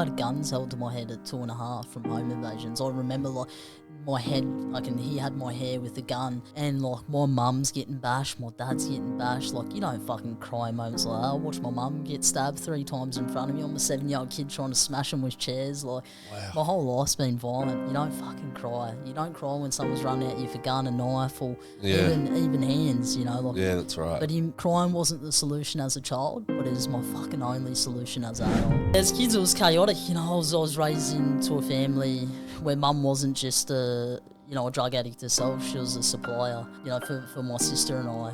I had guns held to my head at 2.5 from home invasions. I remember like my head, like, and he had my hair with the gun, and like my mum's getting bashed, my dad's getting bashed. Like, you don't fucking cry moments like that. I watched my mum get stabbed 3 times in front of me. I'm a 7-year-old kid trying to smash them with chairs. Like, my whole life's been violent. You don't fucking cry. You don't cry when someone's running at you for gun, a knife, or even hands, you know. Like, yeah, that's right. But crying wasn't the solution as a child, but it is my fucking only solution as an adult. As kids, it was chaotic. You know, I was raised into a family where mum wasn't just a drug addict herself. She was a supplier, you know, for my sister and I.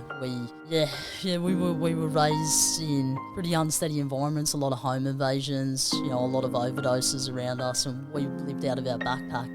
We were raised in pretty unsteady environments, a lot of home invasions, you know, a lot of overdoses around us, and we lived out of our backpack.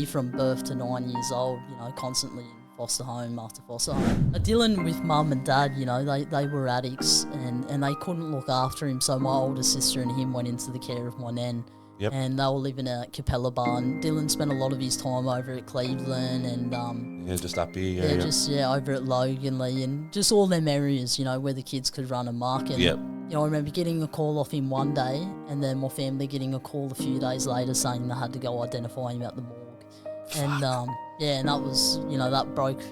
From birth to 9 years old, you know, constantly in foster home after foster home. Dealing with mum and dad, you know, they were addicts and they couldn't look after him, so my older sister and him went into the care of my nan. Yep. And they were living at Capella Barn. Dylan spent a lot of his time over at Cleveland and just up here. Over at Loganley and just all them areas, you know, where the kids could run amok. And you know, I remember getting a call off him one day, and then my family getting a call a few days later saying they had to go identify him at the morgue. And and that was, you know, that broke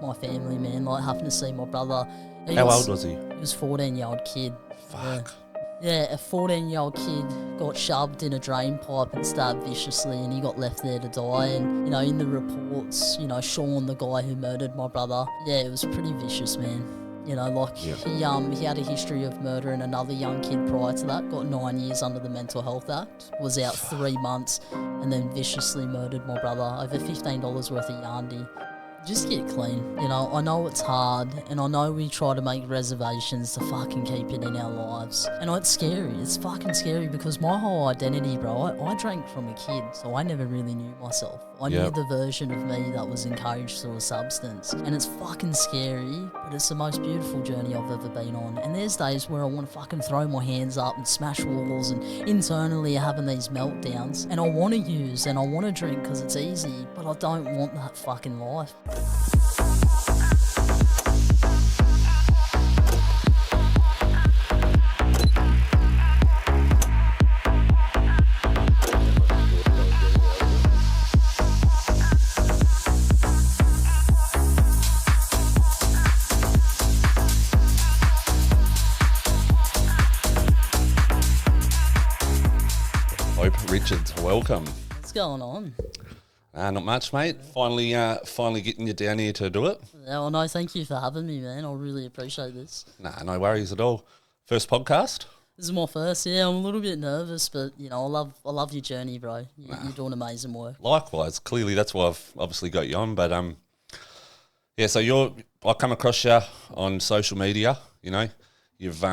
my family, man. Like having to see my brother. How old was he? He was a 14-year-old kid. Fuck. Yeah, a 14-year-old kid got shoved in a drain pipe and stabbed viciously, and he got left there to die. And, you know, in the reports, you know, Sean, the guy who murdered my brother, it was pretty vicious, man. You know, like he had a history of murdering another young kid prior to that, got 9 years under the Mental Health Act, was out 3 months, and then viciously murdered my brother over $15 worth of yardy. Just get clean. You know, I know it's hard, and I know we try to make reservations to fucking keep it in our lives. And it's scary. It's fucking scary because my whole identity, bro, I drank from a kid, so I never really knew myself. I knew the version of me that was encouraged through a substance. And it's fucking scary, but it's the most beautiful journey I've ever been on. And there's days where I want to fucking throw my hands up and smash walls, and internally having these meltdowns. And I want to use and I want to drink because it's easy, but I don't want that fucking life. Richards, welcome. What's going on? Not much, mate. Finally getting you down here to do it. Well, no, thank you for having me, man. I really appreciate this. Nah, no worries at all. First podcast? This is my first. Yeah, I'm a little bit nervous, but you know, I love your journey, bro. You're doing amazing work. Likewise. Clearly, that's why I've obviously got you on. But so I come across you on social media. You know, you've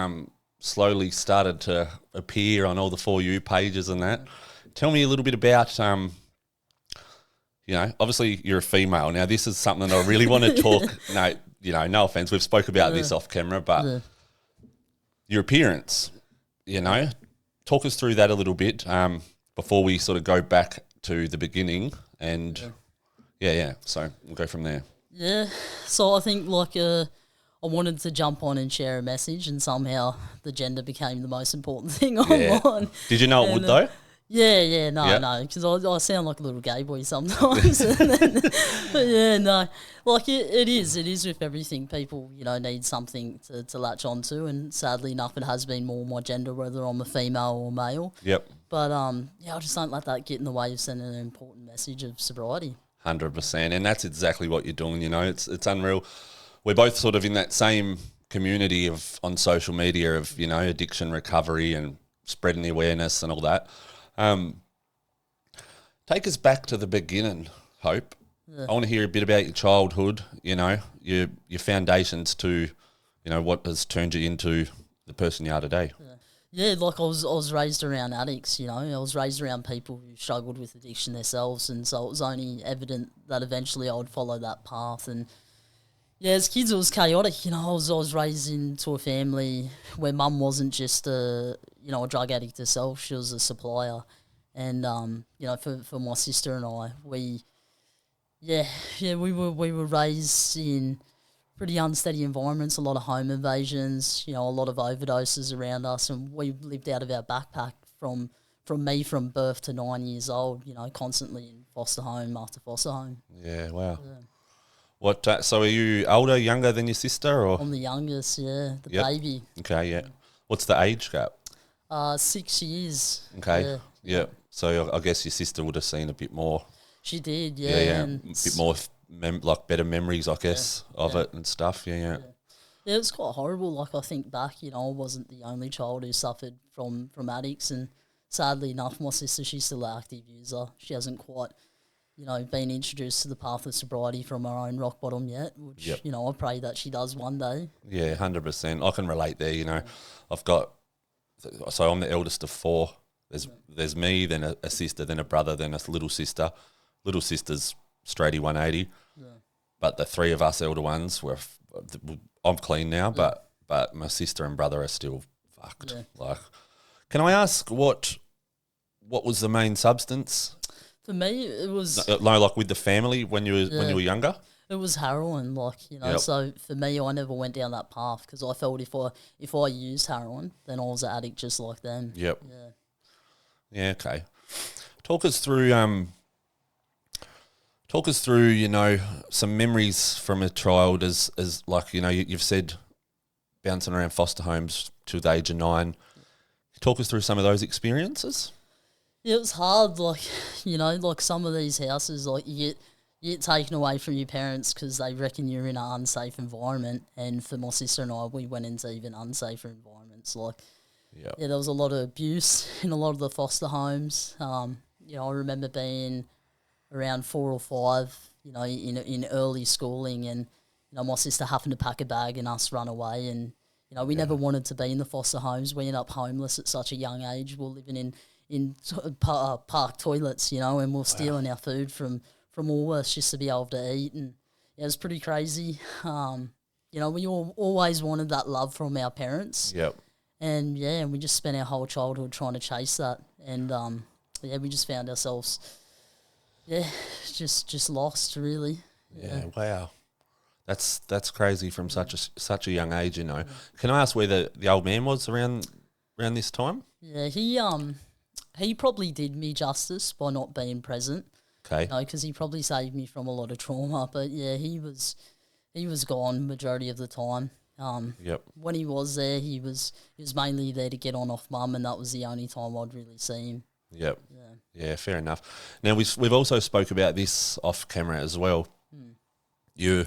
slowly started to appear on all the For You pages and that. Tell me a little bit about, you know, obviously you're a female. Now, this is something that I really want to talk, no offense, we've spoke about this off camera, but your appearance, you know, talk us through that a little bit before we sort of go back to the beginning and, so we'll go from there. Yeah, so I think like I wanted to jump on and share a message, and somehow the gender became the most important thing online. Did you know it would though? No, because I sound like a little gay boy sometimes. But like it is with everything. People, you know, need something to latch onto, and sadly enough, it has been more my gender, whether I'm a female or male. Yep. But I just don't let that get in the way of sending an important message of sobriety. 100%, and that's exactly what you're doing. You know, it's unreal. We're both sort of in that same community on social media of, you know, addiction recovery and spreading the awareness and all that. Take us back to the beginning, Hope. Yeah. I want to hear a bit about your childhood, you know, your foundations to, you know, what has turned you into the person you are today. Yeah, like I was raised around addicts, you know. I was raised around people who struggled with addiction themselves, and so it was only evident that eventually I would follow that path. And yeah, as kids, it was chaotic. You know, I was raised into a family where mum wasn't just a drug addict herself. She was a supplier. And, you know, for my sister and I, we were raised in pretty unsteady environments, a lot of home invasions, you know, a lot of overdoses around us. And we lived out of our backpack from from birth to 9 years old, constantly in foster home after foster home. Yeah, wow. Yeah. What? So are you older, younger than your sister, or? I'm the youngest, the baby. Okay, yeah. What's the age gap? 6 years. Okay, yeah. So I guess your sister would have seen a bit more. She did, A bit more better memories, I guess, of it and stuff. Yeah. Yeah, it was quite horrible. Like, I think back, I wasn't the only child who suffered from addicts, and sadly enough, my sister, she's still an active user. She hasn't quite, been introduced to the path of sobriety from her own rock bottom yet, which, I pray that she does one day. Yeah, 100%. I can relate there, so I'm the eldest of 4. There's me, then a sister, then a brother, then a little sister. Little sister's straighty 180. Yeah. But the 3 of us elder ones I'm clean now, but my sister and brother are still fucked. Yeah. Like, can I ask what was the main substance? For me, it was like with the family when you were younger. It was heroin, So for me, I never went down that path because I felt if I used heroin, then I was an addict just like them. Yep. Yeah. Yeah. Okay. Talk us through some memories from a child as like, you've said bouncing around foster homes to the age of 9. Talk us through some of those experiences. Yeah, it was hard, like some of these houses, like you get taken away from your parents because they reckon you're in an unsafe environment, and for my sister and I, we went into even unsafer environments. There was a lot of abuse in a lot of the foster homes. I remember being around 4 or 5, in early schooling, and my sister happened to pack a bag and us run away, and we never wanted to be in the foster homes. We ended up homeless at such a young age. We're living in park toilets, and we're stealing our food from Woolworths just to be able to eat, and it was pretty crazy. We always wanted that love from our parents. Yep. And we just spent our whole childhood trying to chase that, and we just found ourselves, just lost really. Yeah. Wow. That's crazy from such a young age, Can I ask where the old man was around this time? Yeah, he probably did me justice by not being present. Okay. Because he probably saved me from a lot of trauma. But he was gone majority of the time. Yep. When he was there, he was mainly there to get on off mum, and that was the only time I'd really see him. Yep. Yeah, fair enough. Now we've also spoke about this off camera as well. Your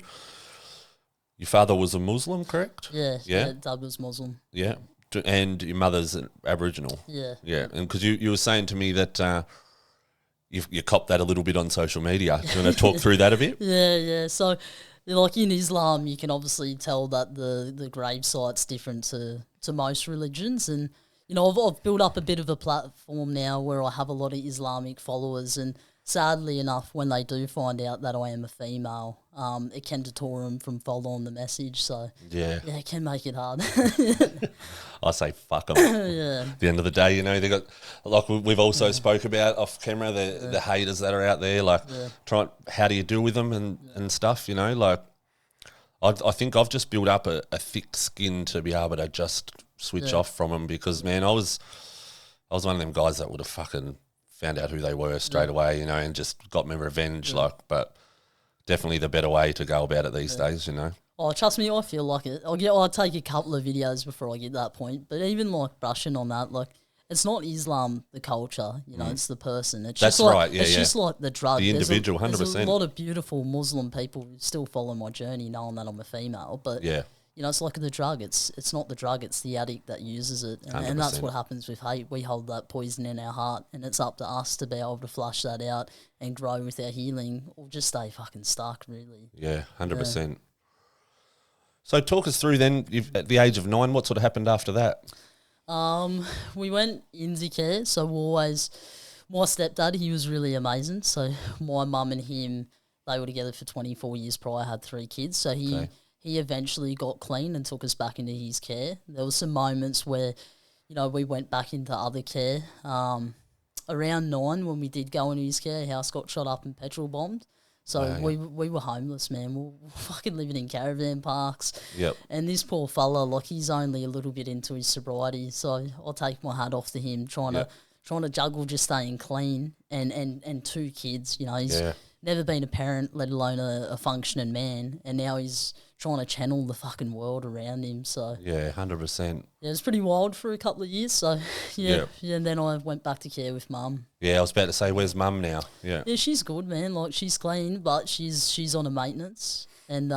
father was a Muslim, correct? Yeah. Dad was Muslim. Yeah. And your mother's an Aboriginal. Yeah. Yeah, and because you were saying to me that you copped that a little bit on social media. Do you want to talk through that a bit? Yeah. So, like in Islam, you can obviously tell that the grave site's different to most religions, and I've built up a bit of a platform now where I have a lot of Islamic followers, and sadly enough, when they do find out that I am a female, it can deter them from following the message. So yeah, it can make it hard. I say fuck them. Yeah. At the end of the day, they got, like we've also spoke about off camera, the haters that are out there. How do you deal with them and stuff? I think I've just built up a thick skin to be able to just switch off from them, because man, I was one of them guys that would have fucking found out who they were straight away, and just got me revenge. But definitely the better way to go about it these days, Oh, trust me, I feel like it. I'll take a couple of videos before I get that point. But even brushing on that, it's not Islam, the culture, it's the person. It's That's just right, yeah. It's just like the drug. The individual, 100%. There's a lot of beautiful Muslim people who still follow my journey knowing that I'm a female. But, it's like the drug. It's not the drug, it's the addict that uses it. And that's what happens with hate. We hold that poison in our heart, and it's up to us to be able to flush that out and grow with our healing, or just stay fucking stuck, really. Yeah, 100%. Yeah. So talk us through then, at the age of 9, what sort of happened after that? We went into care, so my stepdad, he was really amazing. So my mum and him, they were together for 24 years prior, had 3 kids. So he eventually got clean and took us back into his care. There were some moments where, we went back into other care. Around 9, when we did go into his care, house got shot up and petrol bombed. So we were homeless, man. We were fucking living in caravan parks. Yep. And this poor fella, he's only a little bit into his sobriety. So I'll take my hat off to him, trying trying to juggle just staying clean and 2 kids. You know, he's never been a parent, let alone a functioning man, and now he's trying to channel the fucking world around him. So 100%. Yeah, it was pretty wild for a couple of years. So yeah, and then I went back to care with mum. Yeah, I was about to say, where's mum now? Yeah, she's good, man. Like, she's clean, but she's on a maintenance, and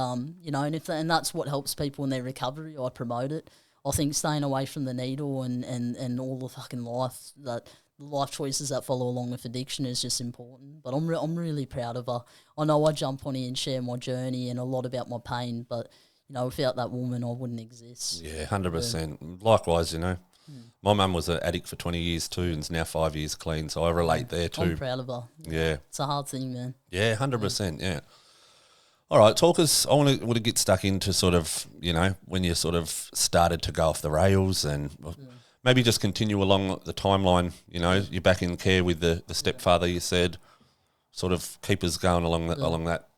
you know, and that's what helps people in their recovery. I promote it. I think staying away from the needle and all the fucking life choices that follow along with addiction is just important. But I'm really proud of her. I know I jump on here and share my journey and a lot about my pain, but you know, without that woman, I wouldn't exist. Yeah, 100%. Likewise, you know, my mum was an addict for 20 years too, and is now 5 years clean. So I relate there too. I'm proud of her. Yeah, it's a hard thing, man. Yeah, 100%. Yeah. All right, talk us. I want to get stuck into sort of, you know, when you sort of started to go off the rails, and maybe just continue along the timeline. You know, you're back in care with the stepfather. You said, sort of keep us going along that.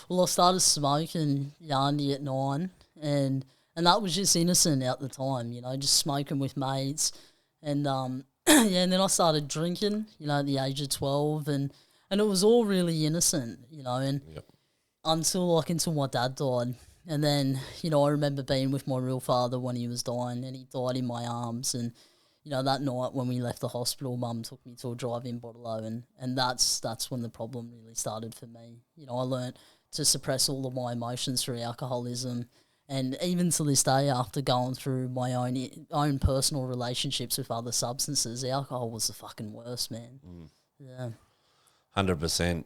Well, I started smoking Yandy at 9, and that was just innocent at the time. You know, just smoking with mates, and and then I started drinking. You know, at the age of 12, and it was all really innocent. You know, and. Until my dad died. And then, you know, I remember being with my real father when he was dying, and he died in my arms. And, you know, that night when we left the hospital, Mum took me to a drive-in bottle, and that's when the problem really started for me. You know, I learnt to suppress all of my emotions through alcoholism. And even to this day, after going through my own personal relationships with other substances, alcohol was the fucking worst, man. Yeah. 100%.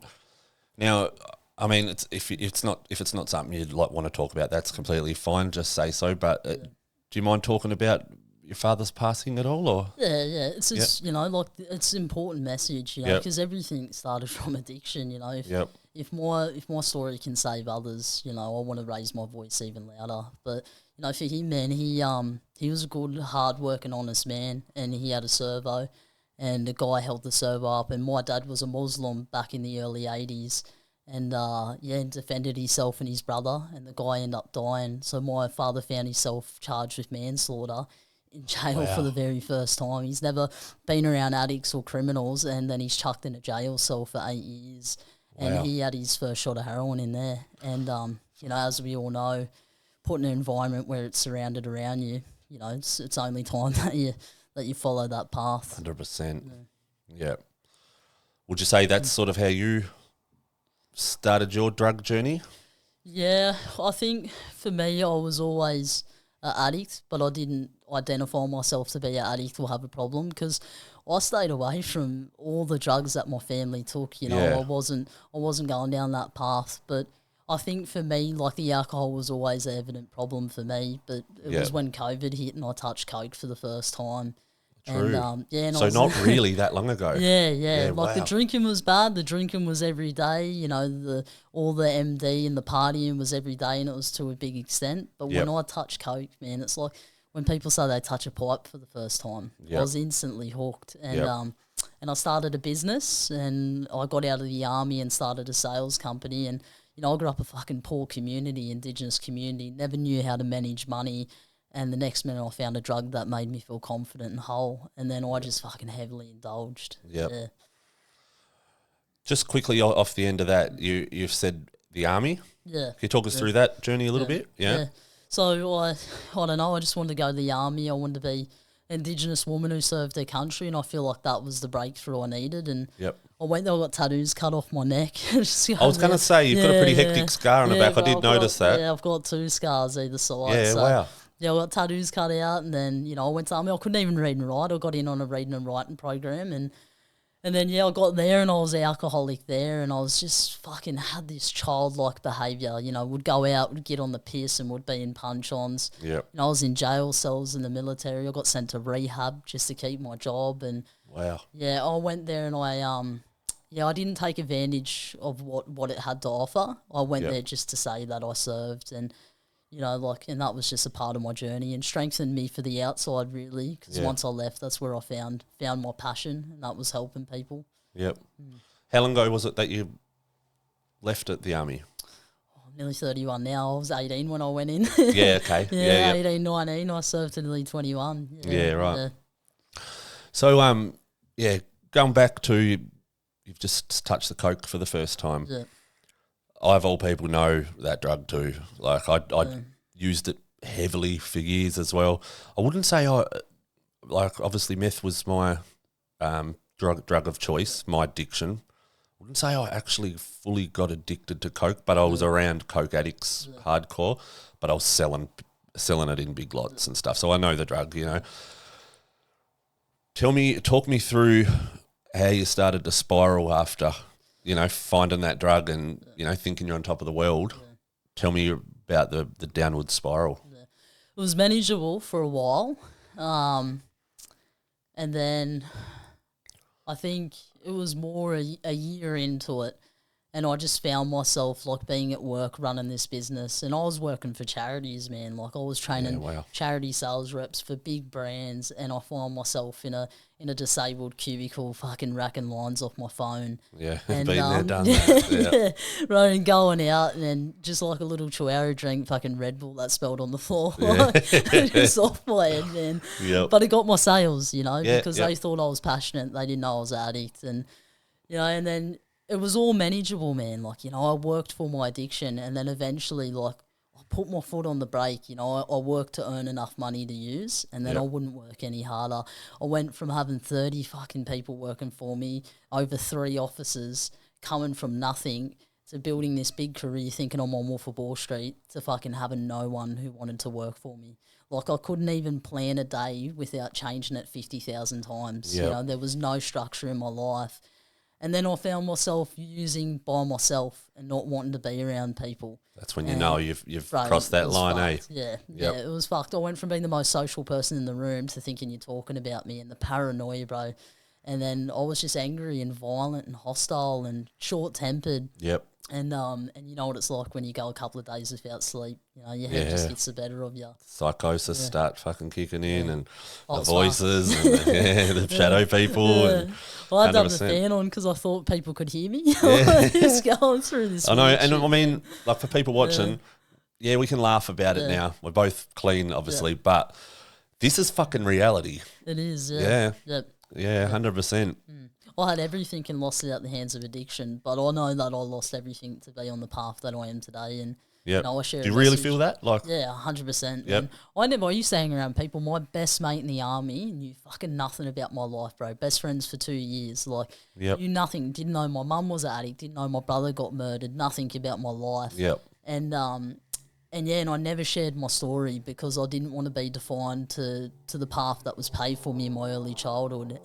Now, I mean, if it's not something you'd want to talk about, that's completely fine. Just say so. But do you mind talking about your father's passing at all? Or it's just you know, like, it's an important message, you know, because everything started from addiction. You know, if my story can save others, you know, I want to raise my voice even louder. But you know, for him, man, he was a good, hard-working, honest man, and he had a servo, and the guy held the servo up, and my dad was a Muslim back in the early 80s. And defended himself and his brother, and the guy ended up dying. So my father found himself charged with manslaughter in jail for the very first time. He's never been around addicts or criminals, and then he's chucked in a jail cell for 8 years. And he had his first shot of heroin in there. And you know, as we all know, put in an environment where it's surrounded around you, you know, it's only time that you follow that path. 100%. Yeah. Would you say that's sort of how you started your drug journey? Yeah, I think for me, I was always an addict, but I didn't identify myself to be an addict or have a problem, because I stayed away from all the drugs that my family took. You know, I wasn't going down that path. But I think for me, like, the alcohol was always an evident problem for me. But it was when COVID hit and I touched coke for the first time. True. And so not really that long ago. Like, the drinking was bad. The drinking was every day. You know, all the MD and the partying was every day, and it was to a big extent. But when I touched coke, man, it's like when people say they touch a pipe for the first time. I was instantly hooked, and I started a business, and I got out of the army and started a sales company. And you know, I grew up a fucking poor community, Indigenous community. Never knew how to manage money. And the next minute I found a drug that made me feel confident and whole. And then I just fucking heavily indulged. Yeah. Just quickly off the end of that, you've said the army. Yeah. Can you talk us through that journey a little bit? Yeah. So I don't know, I just wanted to go to the army. I wanted to be an Indigenous woman who served their country, and I feel like that was the breakthrough I needed. And I went there, I got tattoos cut off my neck. I was going to say, you've got a pretty hectic scar on the back. I did notice that. Yeah, I've got 2 scars either side. Yeah, wow. Yeah, I got tattoos cut out, and then, you know, I went to army. I couldn't even read and write. I got in on a reading and writing program, and then, I got there, and I was alcoholic there, and I was just fucking had this childlike behaviour. You know, would go out, would get on the piss, and would be in punch-ons. Yeah. You know, I was in jail cells in the military. I got sent to rehab just to keep my job, and yeah, I went there, and I didn't take advantage of what it had to offer. I went there just to say that I served, and you know, like, and that was just a part of my journey and strengthened me for the outside, really, because once I left, that's where I found my passion, and that was helping people. Yep. How long ago was it that you left at the army? Nearly 31 now. I was 18 when I went in. Yeah, okay. Yeah, 18, 19. I served to nearly 21. Yeah, right. Yeah. So, yeah, going back to, you've just touched the coke for the first time. Yeah. I, of all people, know that drug too. Like, I used it heavily for years as well. I wouldn't say obviously meth was my drug of choice, my addiction. I wouldn't say I actually fully got addicted to coke, but I was around coke addicts hardcore, but I was selling it in big lots and stuff. So I know the drug, you know. Talk me through how you started to spiral after, you know, finding that drug and, you know, thinking you're on top of the world. Yeah. Tell me about the downward spiral. Yeah. It was manageable for a while. And then I think it was more a year into it, and I just found myself like being at work running this business, and I was working for charities, man. Like I was training charity sales reps for big brands, and I found myself in a disabled cubicle, fucking racking lines off my phone. Yeah, and, been there, done that. Yeah, right, and going out and then just like a little chihuahua drink fucking Red Bull that spilled on the floor, just off my head, man. Yep. But it got my sales, you know, because they thought I was passionate. They didn't know I was an addict, and you know, and then it was all manageable, man. Like, you know, I worked for my addiction, and then eventually, like, I put my foot on the brake. You know, I worked to earn enough money to use, and then I wouldn't work any harder. I went from having 30 fucking people working for me, over 3 offices, coming from nothing, to building this big career thinking I'm on Wolf of Wall Street, to fucking having no one who wanted to work for me. Like, I couldn't even plan a day without changing it 50,000 times. Yep. You know, there was no structure in my life. And then I found myself using by myself and not wanting to be around people. That's when you know you've crossed that line, fucked. Yeah, it was fucked. I went from being the most social person in the room to thinking you're talking about me, and the paranoia, bro. And then I was just angry and violent and hostile and short-tempered. Yep. And you know what it's like when you go a couple of days without sleep. You know, your head just gets the better of you. Psychosis start fucking kicking in, and the voices and the shadow people. Yeah. And well, I had to have the fan on because I thought people could hear me. Just going through this. I know, and shit, I mean, like for people watching, we can laugh about it now. We're both clean, obviously, but this is fucking reality. It is, Yeah, 100%. I had everything and lost it out the hands of addiction, but I know that I lost everything to be on the path that I am today. And you know, I share. Do you really feel that? Like, 100%. Yep. I used to hang around people. My best mate in the army knew fucking nothing about my life, bro. Best friends for 2 years. Like, knew nothing. Didn't know my mum was an addict. Didn't know my brother got murdered. Nothing about my life. Yep. And I never shared my story because I didn't want to be defined to the path that was paved for me in my early childhood.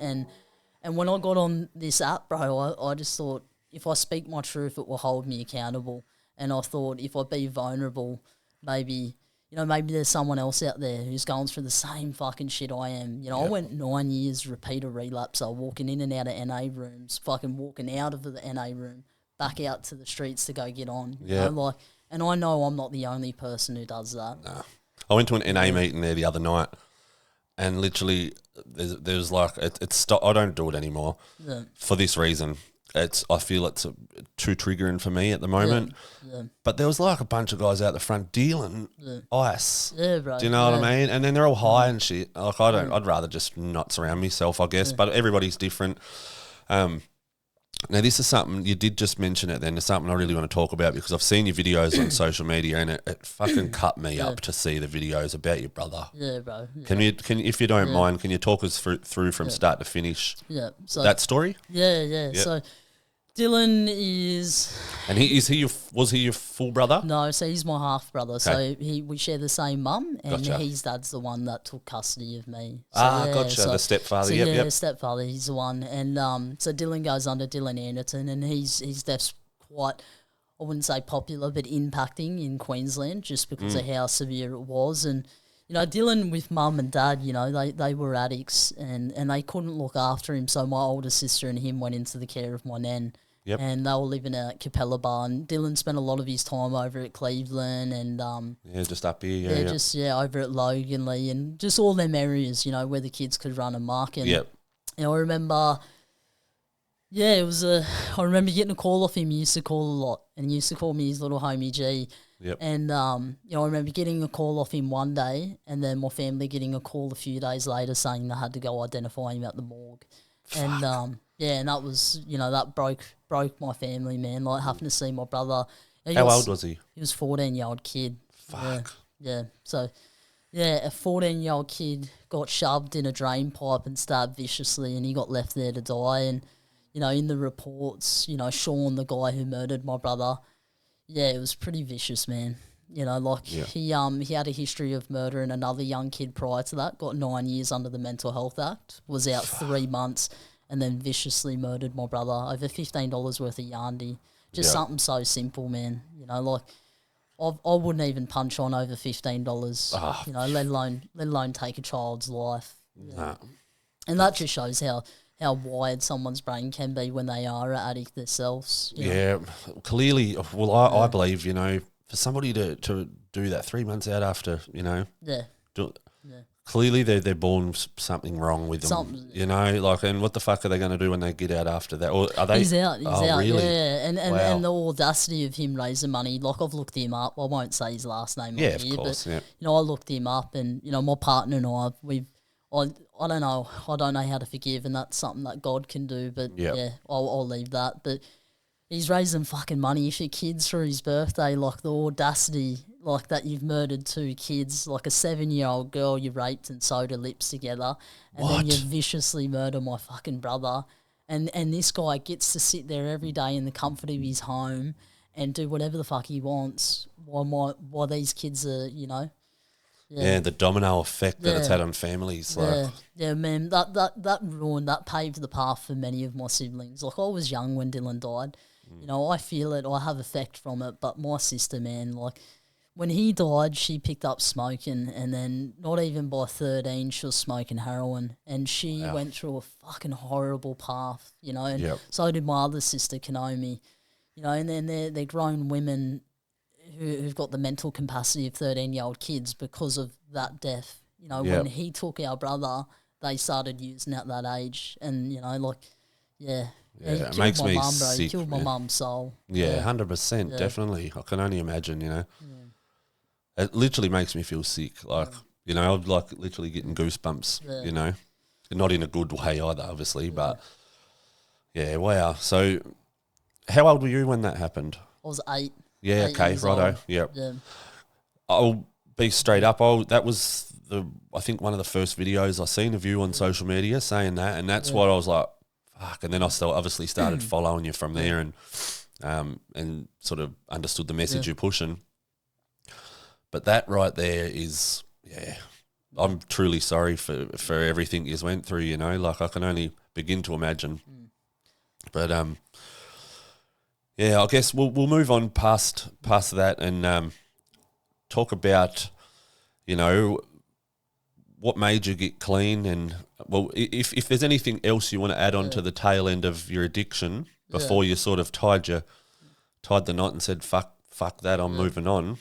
And when I got on this app, bro, I just thought, if I speak my truth, it will hold me accountable. And I thought, if I be vulnerable, maybe there's someone else out there who's going through the same fucking shit I am. You know, I went 9 years repeater relapse. I was walking in and out of NA rooms, fucking walking out of the NA room, back out to the streets to go get on. You know, like, and I know I'm not the only person who does that. Nah. I went to an NA meeting there the other night, and literally there's like I don't do it anymore for this reason. I feel it's too triggering for me at the moment. Yeah. But there was like a bunch of guys out the front dealing ice. Yeah, bro. Do you know what I mean? And then they're all high and shit. Like I'd rather just not surround myself, I guess. But everybody's different. Now, this is something, you did just mention it then, it's something I really want to talk about because I've seen your videos on social media and it fucking cut me up to see the videos about your brother. Yeah, bro. Yeah. Can you, if you don't mind, can you talk us through from start to finish so that story? Yeah. Yep. So Dylan is... And was he your full brother? No, so he's my half brother. Okay. So we share the same mum, and his dad's the one that took custody of me. So, gotcha. So, the stepfather. So yep. Stepfather. He's the one, and so Dylan goes under Dylan Anderton, and his death's quite, I wouldn't say popular, but impacting in Queensland just because of how severe it was. And you know, Dylan with mum and dad, you know, they were addicts, and they couldn't look after him. So my older sister and him went into the care of my nan. Yep. And they were living at Capella Bar, and Dylan spent a lot of his time over at Cleveland and just up here, just over at Loganley and just all them areas, you know, where the kids could run amok. And I remember, it was I remember getting a call off him. He used to call a lot, and he used to call me his little homie G. Yep. And you know, I remember getting a call off him one day, and then my family getting a call a few days later saying they had to go identify him at the morgue. And and that was, that broke my family, man. Like having to see my brother. How old was he? He was 14-year-old kid. Fuck. Yeah. So, a 14-year-old kid got shoved in a drain pipe and stabbed viciously, and he got left there to die. And in the reports, Sean, the guy who murdered my brother, it was pretty vicious, man. He had a history of murdering another young kid prior to that, got 9 years under the Mental Health Act, was out 3 months, and then viciously murdered my brother over $15 worth of yardy. Just something so simple, man. I wouldn't even punch on over $15, let alone take a child's life. Nah. And that just shows how wired someone's brain can be when they are an addict themselves. Clearly, I believe, for somebody to do that 3 months out after, clearly they're born something wrong with them. And what the fuck are they going to do when they get out after that? Or are they? He's out. Really? Yeah, and Wow. and the audacity of him raising money. Like, I've looked him up. I won't say his last name. Yeah, on here, of course. But, I looked him up, and my partner and I don't know how to forgive, and that's something that God can do. But I'll leave that. But he's raising fucking money for kids for his birthday. Like, the audacity, like, that you've murdered 2 kids, like a 7-year-old girl you raped and sewed her lips together, and then you viciously murder my fucking brother. And this guy gets to sit there every day in the comfort of his home and do whatever the fuck he wants while these kids are, the domino effect that it's had on families. Man, that ruined, that paved the path for many of my siblings. Like, I was young when Dylan died. I feel it, I have effect from it, but my sister, man, like, when he died, she picked up smoking, and then not even by 13, she was smoking heroin, and she went through a fucking horrible path, and so did my other sister, Kanomi, and then they're grown women who've got the mental capacity of 13-year-old kids because of that death. When he took our brother, they started using at that age, and, it makes me sick. He killed my mum's soul. 100%, definitely. I can only imagine, It literally makes me feel sick. Like, I'm like literally getting goosebumps, Not in a good way either, obviously, but wow. So how old were you when that happened? I was 8. Yeah, 8 okay, years righto. old. Yep. Yeah. I'll be straight up. That was I think one of the first videos I seen of you on social media saying that, and that's what I was like, fuck. And then I still obviously started following you from there, and sort of understood the message you're pushing. But that right there is, I'm truly sorry for everything you went through. Like, I can only begin to imagine. But I guess we'll move on past that and talk about, what made you get clean, and if there's anything else you want to add on to the tail end of your addiction before you sort of tied the knot and said fuck that, I'm moving on.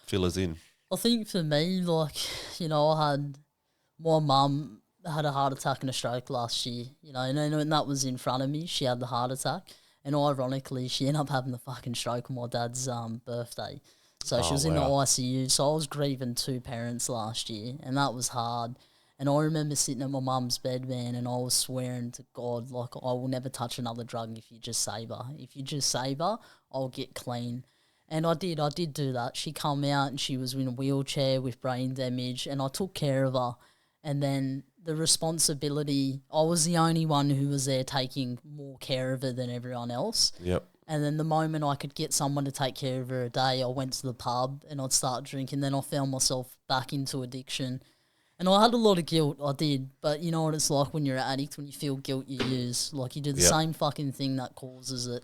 Fill us in. I think for me, like, my mum had a heart attack and a stroke last year, and that was in front of me. She had the heart attack, and ironically, she ended up having the fucking stroke on my dad's birthday. So she was in the ICU. So I was grieving 2 parents last year, and that was hard. And I remember sitting at my mum's bed, man, and I was swearing to God, like, I will never touch another drug if you just save her. If you just save her, I'll get clean. And I did do that. She come out and she was in a wheelchair with brain damage, and I took care of her. And then the responsibility, I was the only one who was there taking more care of her than everyone else. Yep. And then the moment I could get someone to take care of her a day, I went to the pub and I'd start drinking. Then I found myself back into addiction. And I had a lot of guilt, I did. But you know what it's like when you're an addict, when you feel guilt, you use. Like, you do the same fucking thing that causes it.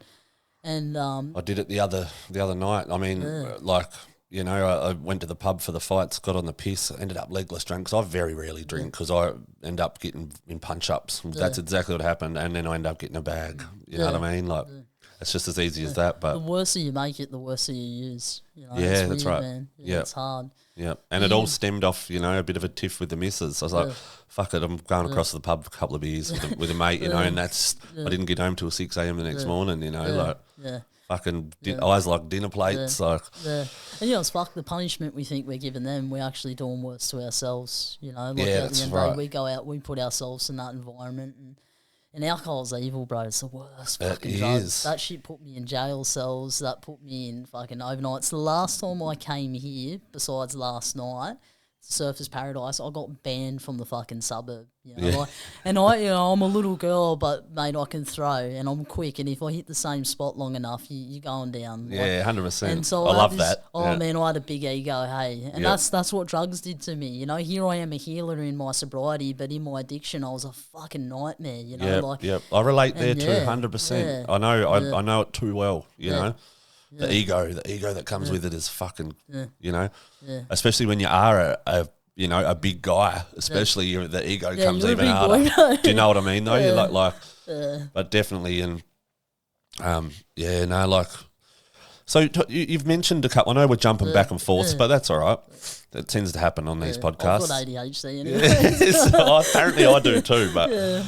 And I did it the other night. I mean, I went to the pub for the fights, got on the piss, ended up legless drunk, because I very rarely drink, because I end up getting in punch-ups. That's exactly what happened, and then I end up getting a bag. You know what I mean? Like, it's just as easy as that. But the worse you make it, the worse you use. That's right. Man. It's hard. Yeah, and it all stemmed off, a bit of a tiff with the missus. I was like, fuck it, I'm going across to the pub for a couple of beers with a mate, and that's, I didn't get home till 6 a.m. the next morning, fucking eyes like dinner plates. Like, and it's fuck, the punishment we think we're giving them, we're actually doing worse to ourselves, Like, at the end of the day, we go out, we put ourselves in that environment, And alcohol's evil, bro. It's the worst It fucking drug. is. That shit put me in jail cells. That put me in fucking overnights. The last time I came here, besides last night, Surfers Paradise, I got banned from the fucking suburb. Like, and I'm a little girl, but mate, I can throw and I'm quick. And if I hit the same spot long enough, you're going down. Yeah, 100%. And so I love that. Oh man, I had a big ego, hey, and that's what drugs did to me. Here I am, a healer in my sobriety, but in my addiction, I was a fucking nightmare. I relate there too, 100%. Yeah, I know it too well. You know. The ego that comes with it is fucking, especially when you are a big guy, especially the ego comes even harder. Boy, do you know what I mean though? You're but definitely, and so you've mentioned a couple. I know we're jumping back and forth, but that's all right. That tends to happen on these podcasts. I've got ADHD anyway. So apparently I do too, but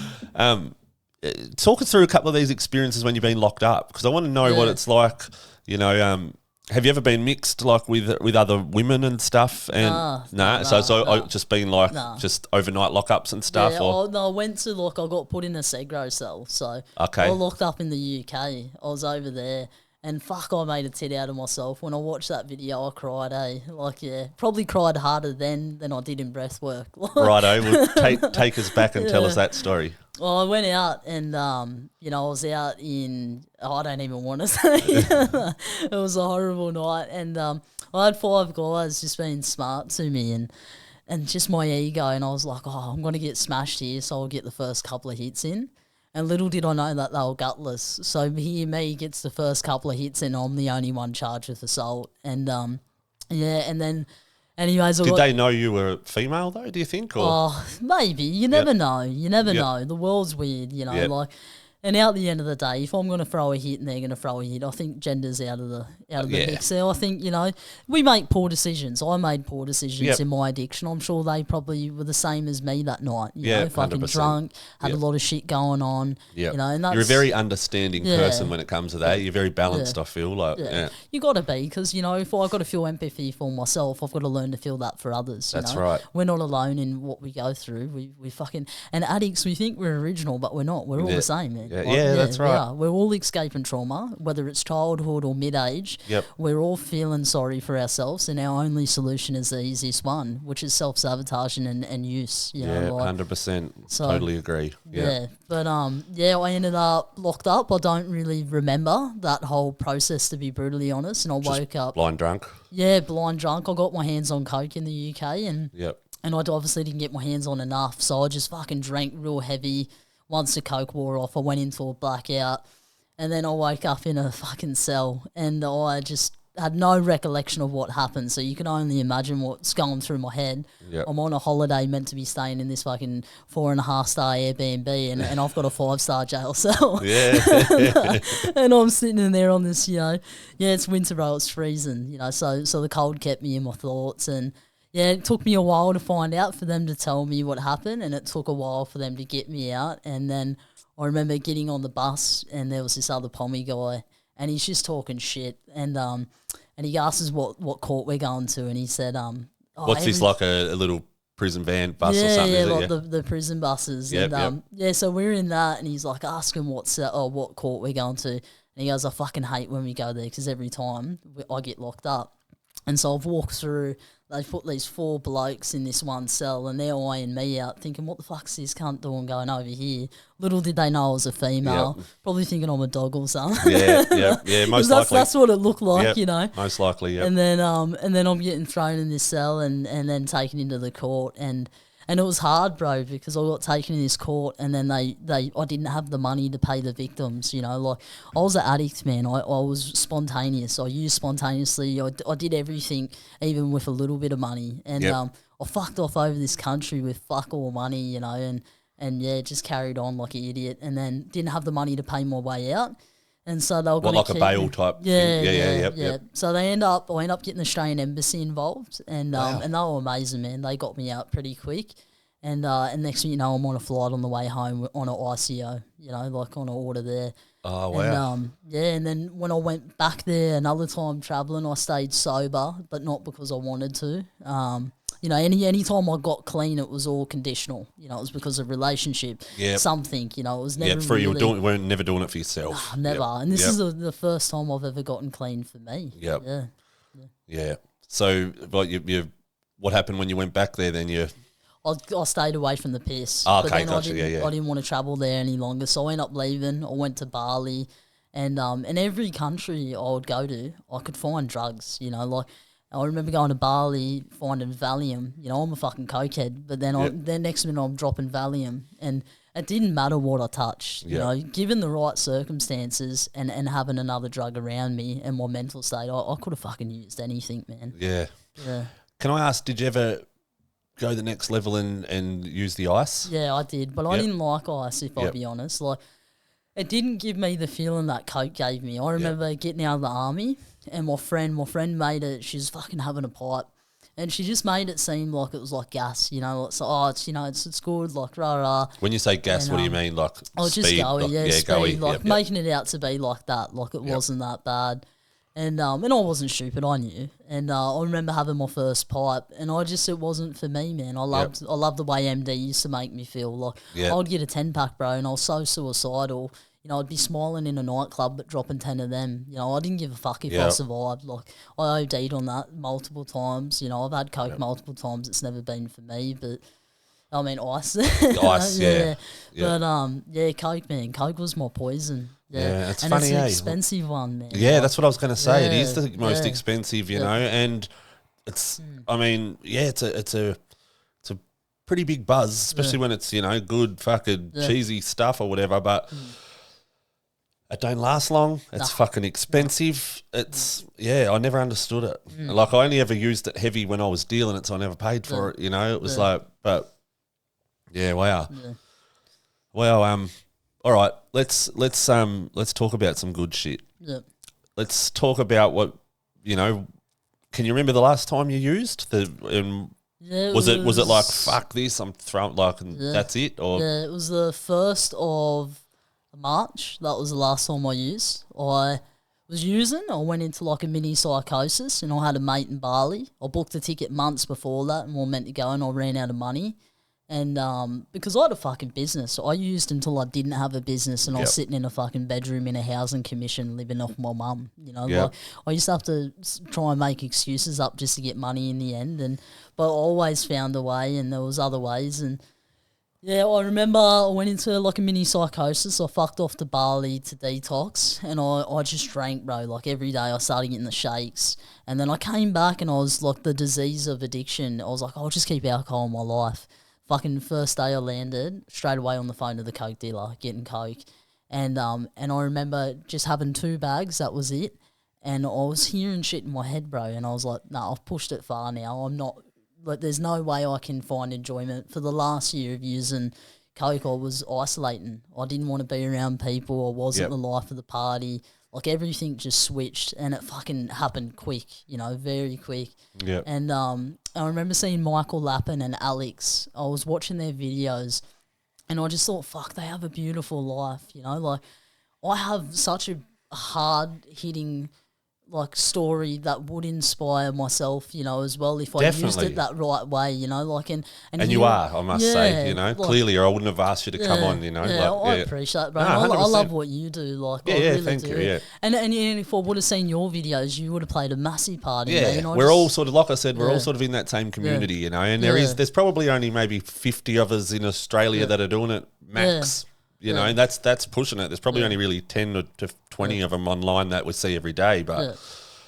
talk us through a couple of these experiences when you've been locked up, because I want to know what it's like. Have you ever been mixed with other women and stuff? And so I just been just overnight lockups and stuff. Yeah, I went to I got put in a segro cell. So I locked up in the UK. I was over there, and fuck, I made a tit out of myself when I watched that video. I cried, probably cried harder than I did in breath work. Righto, well, take us back and tell us that story. Well, I went out and, I was out in, I don't even want to say. It was a horrible night. And I had 5 guys just being smart to me and just my ego. And I was like, I'm going to get smashed here, so I'll get the first couple of hits in. And little did I know that they were gutless. So here me gets the first couple of hits and I'm the only one charged with assault. And, and then... Anyways, did they know you were female though, do you think? Or? Maybe. You never know. You never know. The world's weird, and out the end of the day, if I'm going to throw a hit and they're going to throw a hit, I think gender's out of the mix there. I think, we make poor decisions. I made poor decisions in my addiction. I'm sure they probably were the same as me that night. Fucking 100%. Drunk, had a lot of shit going on. And that's, you're a very understanding person when it comes to that. You're very balanced, I feel like. You got to be, because, if I've got to feel empathy for myself, I've got to learn to feel that for others. That's right. We're not alone in what we go through. We fucking, and addicts, we think we're original, but we're not. We're all the same, man. That's right. We're all escaping trauma, whether it's childhood or mid-age. We're all feeling sorry for ourselves, and our only solution is the easiest one, which is self-sabotaging and use. 100%. So, totally agree. But I ended up locked up. I don't really remember that whole process, to be brutally honest, and I woke up blind drunk. Yeah, blind drunk. I got my hands on coke in the UK, and I obviously didn't get my hands on enough, so I just fucking drank real heavy. Once the coke wore off, I went into a blackout, and then I woke up in a fucking cell, and I just had no recollection of what happened. So you can only imagine what's going through my head. I'm on a holiday, meant to be staying in this fucking 4.5-star Airbnb, and I've got a 5-star jail cell. And I'm sitting in there on this, it's winter, bro. It's freezing, So the cold kept me in my thoughts, and. Yeah, it took me a while to find out, for them to tell me what happened, and it took a while for them to get me out. And then I remember getting on the bus, and there was this other pommy guy, and he's just talking shit. And he asked us what court we're going to, and he said, what's this, like a little prison van bus or something? Yeah, like the prison buses. So we're in that, and he's like asking what court we're going to. And he goes, I fucking hate when we go there, because every time I get locked up. And so I've walked through, they've put these 4 blokes in this one cell, and they're eyeing me out, thinking, what the fuck's this cunt doing going over here? Little did they know I was a female, probably thinking I'm a dog or something. Most likely. That's what it looked like, Most likely, And then I'm getting thrown in this cell and then taken into the court, and it was hard, bro, because I got taken in this court, and then I didn't have the money to pay the victims, like I was an addict, man. I was spontaneous. I used spontaneously. I did everything, even with a little bit of money, and I fucked off over this country with fuck all money, and just carried on like an idiot, and then didn't have the money to pay my way out. And so they were going to like a bail type thing. Yeah. So I end up getting the Australian Embassy involved, and they were amazing, man. They got me out pretty quick. And next thing you know, I'm on a flight on the way home on an ICO, like on an order there. Oh, wow. And, and then when I went back there another time travelling, I stayed sober, but not because I wanted to. You know, any time I got clean, it was all conditional. You know, it was because of relationship, something. You know, it was never for really, you weren't never doing it for yourself. Never. And this is the first time I've ever gotten clean for me. Yeah. So, like, what happened when you went back there? Then I stayed away from the piss. Oh, but okay, then gotcha. I didn't want to travel there any longer, so I ended up leaving. I went to Bali, and in every country I would go to, I could find drugs. You know, like I remember going to Bali, finding Valium. You know, I'm a fucking cokehead, but then then next minute I'm dropping Valium, and it didn't matter what I touched. You know, given the right circumstances and having another drug around me and my mental state, I could have fucking used anything, man. Yeah. Yeah. Can I ask, did you ever go the next level and use the ice? Yeah, I did, but I didn't like ice, if I'll be honest. Like, it didn't give me the feeling that Coke gave me. I remember getting out of the army, and my friend made it. She was fucking having a pipe, and she just made it seem like it was like gas. You know, it's it's good, like rah rah. When you say gas, And, what do you mean? Like Oh, speed? just goey, Like, speed, goey. like making it out to be like that, like it wasn't that bad. And I wasn't stupid, I knew. And I remember having my first pipe, and it wasn't for me, man. I loved the way MD used to make me feel. Like, I'd get a 10-pack, bro, and I was so suicidal. You know, I'd be smiling in a nightclub but dropping 10 of them. You know, I didn't give a fuck if I survived. Like, I OD'd on that multiple times. You know, I've had Coke multiple times. It's never been for me, but... I mean, ice. Ice, yeah. But, Coke, man. Coke was my poison. Yeah, it's and funny, it's an expensive one, man. Yeah, that's what I was going to say. It Yeah, is the most expensive, you know, and it's. I mean, it's a pretty big buzz, especially when it's, you know, good fucking cheesy stuff or whatever. But it don't last long. It's fucking expensive. It's I never understood it. Like, I only ever used it heavy when I was dealing it, so I never paid for it. You know, it was like, but wow. Well, all right, let's talk about some good shit. Yeah. Let's talk about what, you know. Can you remember the last time you used was it like, fuck this, I'm throwing, like, and that's it? Or it was the 1st of March. That was the last time I used. I went into like a mini psychosis, and I had a mate in Bali. I booked a ticket months before that, and we were meant to go, and I ran out of money. And because I had a fucking business, I used until I didn't have a business, and I was sitting in a fucking bedroom in a housing commission living off my mum. You know, like, I used to have to try and make excuses up just to get money in the end, but I always found a way, and there was other ways. And I remember I went into like a mini psychosis. I fucked off to Bali to detox, and I just drank, bro. Like, every day I started getting the shakes, and then I came back, and I was like, the disease of addiction. I was like, I'll just keep alcohol in my life. Fucking first day I landed, straight away on the phone to the Coke dealer, getting Coke. And I remember just having 2 bags, that was it. And I was hearing shit in my head, bro. And I was like, no, I've pushed it far now. I'm not, like, there's no way I can find enjoyment. For the last year of using Coke, I was isolating. I didn't want to be around people. I wasn't the life of the party. Like, everything just switched, and it fucking happened quick, you know, very quick. Yeah. And I remember seeing Michael Lappin and Alex. I was watching their videos, and I just thought, fuck, they have a beautiful life, you know? Like, I have such a hard-hitting, like, story that would inspire myself, you know, as well, if I used it that right way, you know? Like, and you are, I must say, you know, like, clearly, or I wouldn't have asked you to come on, you know? Yeah, like, I appreciate it, bro. No, I love what you do. Like, I really thank do. you, yeah. And if I would have seen your videos, you would have played a massive part in it. You know, we're all sort of, like I said, we're all sort of in that same community, you know, and there's probably only maybe 50 of us in Australia that are doing it max. You know, and that's pushing it. There's probably only really 10 to 20 of them online that we see every day, but...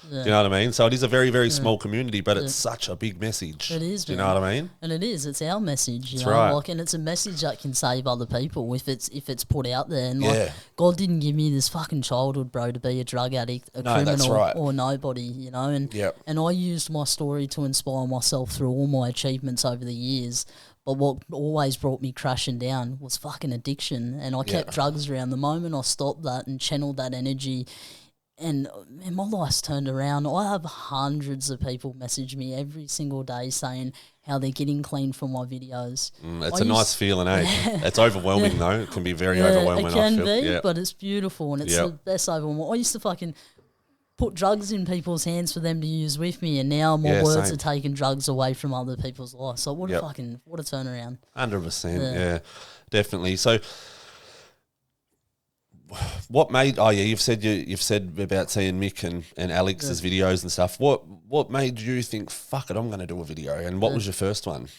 Do you know what I mean? So it is a very, very small community, but it's such a big message. It is. Do you know what I mean? And it is. It's our message. That's right. Like, and it's a message that can save other people if it's put out there. And like, God didn't give me this fucking childhood, bro, to be a drug addict, a criminal, or nobody. You know, and I used my story to inspire myself through all my achievements over the years. But what always brought me crashing down was fucking addiction, and I kept drugs around. The moment I stopped that and channeled that energy. And my life's turned around. I have hundreds of people message me every single day saying how they're getting clean from my videos. It's a nice feeling, eh? It's overwhelming, though. It can be very overwhelming, it can I feel. be, but it's beautiful, and it's the best overwhelming. I used to fucking put drugs in people's hands for them to use with me, and now my words same. are taking drugs away from other people's lives. So what a turnaround. 100%, yeah, definitely. So, what made? Oh yeah, you've said about seeing Mick and Alex's videos and stuff. What made you think, fuck it, I'm going to do a video? And what was your first one?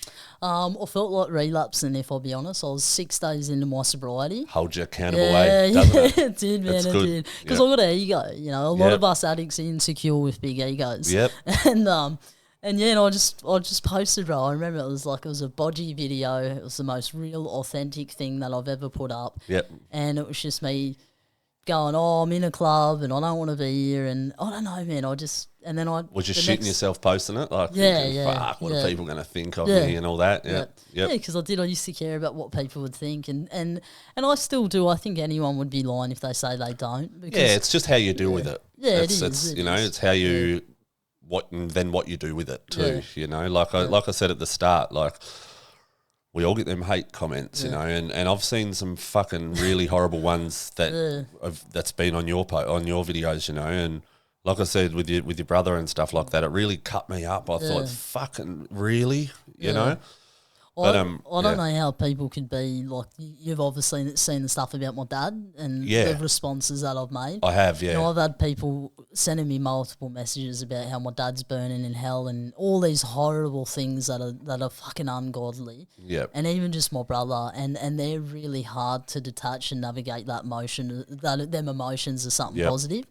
I felt like relapsing, if I'll be honest. I was 6 days into my sobriety. Hold you accountable, doesn't it? It did, man. That's It good. did. Because I got an ego. You know, a lot of us addicts are insecure with big egos. Yep. And I just posted, bro. I remember it was a bodgy video. It was the most real, authentic thing that I've ever put up. Yep. And it was just me going, oh, I'm in a club and I don't want to be here, and I don't know, man. Was you shitting yourself posting it? Like, thinking, fuck, what are people going to think of me and all that? Yeah. Yeah, because I used to care about what people would think, and I still do. I think anyone would be lying if they say they don't. Because, it's just how you deal with it. Yeah, it's how you what you do with it too. You know, like I said at the start, like, we all get them hate comments, you know, and I've seen some fucking really horrible ones that's been on your videos, you know, and like I said with your brother and stuff like that, it really cut me up. I thought, fucking really, you know. I don't know how people could be like. You've obviously seen the stuff about my dad and the responses that I've made. I have, yeah. You know, I've had people sending me multiple messages about how my dad's burning in hell and all these horrible things that are fucking ungodly. Yeah. And even just my brother, and they're really hard to detach and navigate that emotion. Them emotions are something positive.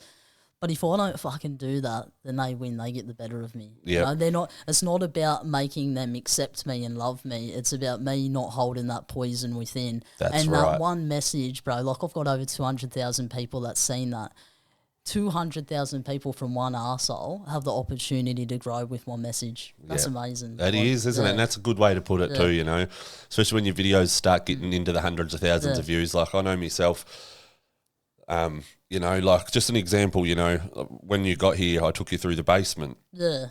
But if I don't fucking do that, then they win. They get the better of me. Yeah, you know, they're not. It's not about making them accept me and love me. It's about me not holding that poison within. That's and right. that one message, bro. Like, I've got over 200,000 people that's seen that. 200,000 people from one arsehole have the opportunity to grow with my message. That's amazing. That is, isn't it? And that's a good way to put it too. You know, especially when your videos start getting into the hundreds of thousands of views. Like, I know myself. You know, like, just an example, you know, when you got here, I took you through the basement. Yeah.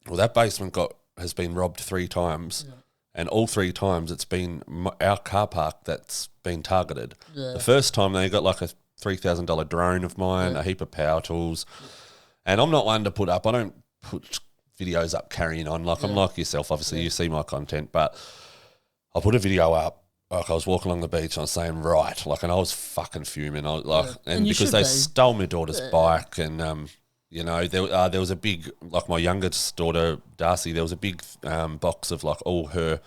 Well, that basement has been robbed 3 times, and all 3 times it's been our car park that's been targeted. Yeah. The first time they got like a $3,000 drone of mine, a heap of power tools, and I'm not one to put up. I don't put videos up carrying on. Like, I'm like yourself. Obviously, you see my content, but I put a video up. Like, I was walking along the beach and I was saying, right, like, and I was fucking fuming. I was like, and because they stole my daughter's bike, and you know, there was a big, like, my youngest daughter Darcy, there was a big box of like all her